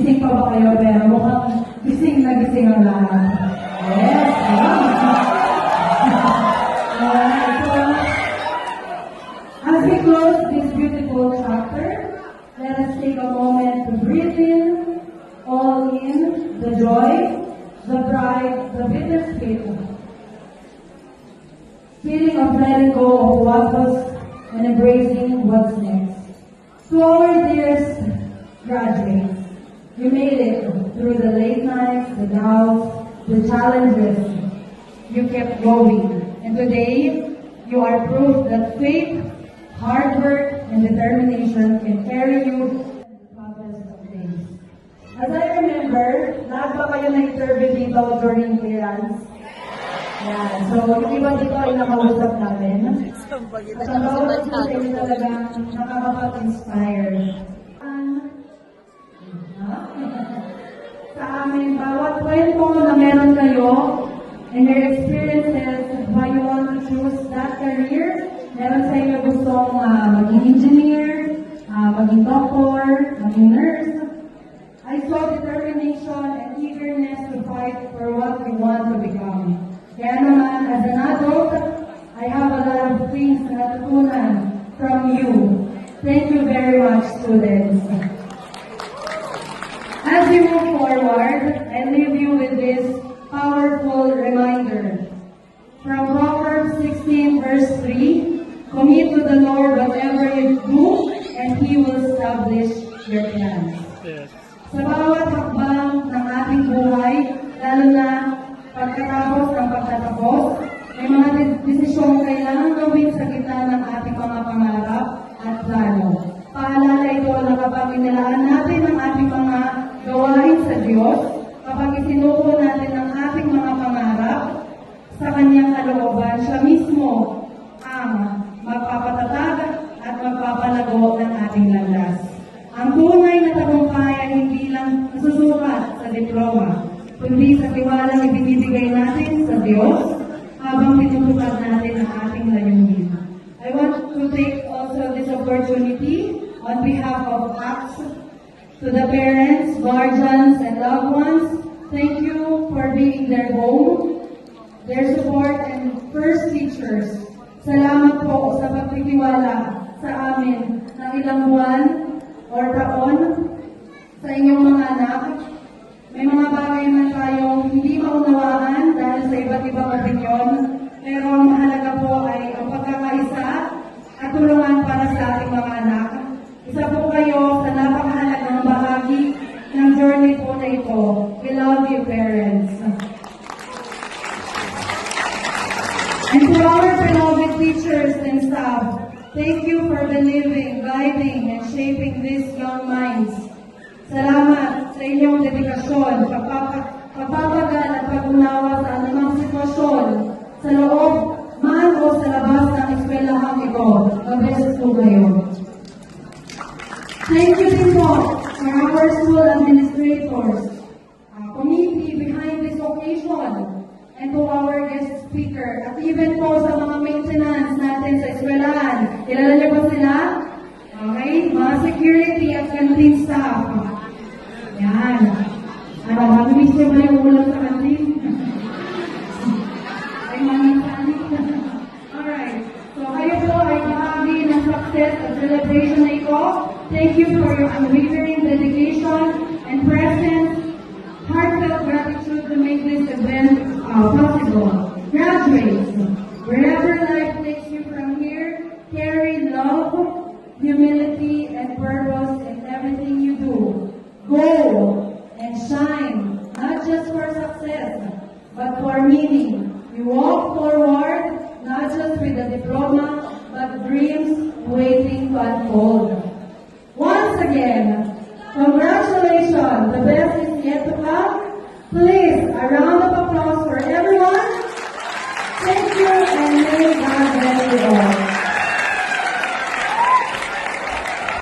gising pa ba kayo? Pero mukhang gising na gising ang lahat. Yes, alright, so, as we close this beautiful chapter, let us take a moment to breathe in, all in, the joy, the pride, the bittersweet feeling of letting go of what was and embracing what's next. To our dearest graduates, you made it through the late nights, the doubts, the challenges. You kept going. And today, you are proof that faith, hard work, and determination can carry you to the toughest of days. As I remember, lahat ba kayo na-interview dito during clearance? Yeah, so yung iba dito ay nakausap namin. At ang bawat isa sa inyo talagang nakakapag-inspire. Sa amin, bawat kwento na meron kayo and your experiences, why you want to choose that career, meron sa inyo gustong maging engineer, maging doctor, maging nurse. I saw determination and eagerness to fight for what you want to become. Kaya naman, as an adult, I have a lot of things na natutunan from you. Thank you very much, students. As we move forward, I leave you with this powerful reminder. From Proverbs 16 verse 3, commit to the Lord whatever you do, and He will establish your plans. Yes. Sa bawat hakbang ng ating buhay, lalo na pagkatapos ng pagtatapos, may mga desisyong kailangan gawin sa gitna ng ating mga pangarap at plano. Paalala ito na kapag inilaan natin ang ating mga gawain sa Diyos, kapag isinuko natin ang ating mga pangarap sa Kanyang kalooban, siya mismo ang magpapatatag at magpapalago ng ating landas. Ang tunay na tagumpay ay hindi lang nasusukat sa diploma, kundi sa tiwalang ibinibigay natin sa Diyos habang tinutupad natin ang ating layunin. I want to take also this opportunity on behalf of ACTS to the parents, guardians, and loved ones. Thank you for being their home, their support, and first teachers. Salamat po sa pagtitiwala sa amin ng ilang buwan or taon sa inyong mga anak. May mga bagay na tayong hindi maunawaan dahil sa iba't ibang opinyon, pero ang mahalaga po ay ang pagkakaisa at tulungan para sa ating mga anak. Isa po kayo sa napakahalagang bahagi ng journey po na ito. We love you, parents. And to our beloved teachers and staff, thank you for believing, guiding, and shaping these young minds. Salamat sa inyong dedikasyon, pagpapagal at pag-unawa sa anumang sitwasyon sa loob man o sa labas ng eskwelahang ito. Mabest po kayo. Thank you din po for our school administrators, committee behind this occasion, and to our guest speaker, at even po sa mga maintenance natin sa eskwelahan. Kilala niyo ba sila? Okay, mga security at canteen staff. Yan. Ano, mamimiss niyo ba yung ulam sa canteen? Ay, mamimiss. Alright. So, kayo po ay bahagi ng success at celebration na ito. Thank you for your unwavering dedication and presence. Heartfelt gratitude to make this event possible. Graduates, wherever life takes you from here, carry love, humility, and purpose in everything you do. Go and shine, not just for success, but for meaning. You walk forward, not just with a diploma, but dreams waiting to unfold. Once again, congratulations. The best is yet to come. Please, a round of applause for everyone. Thank you, and may God bless you all.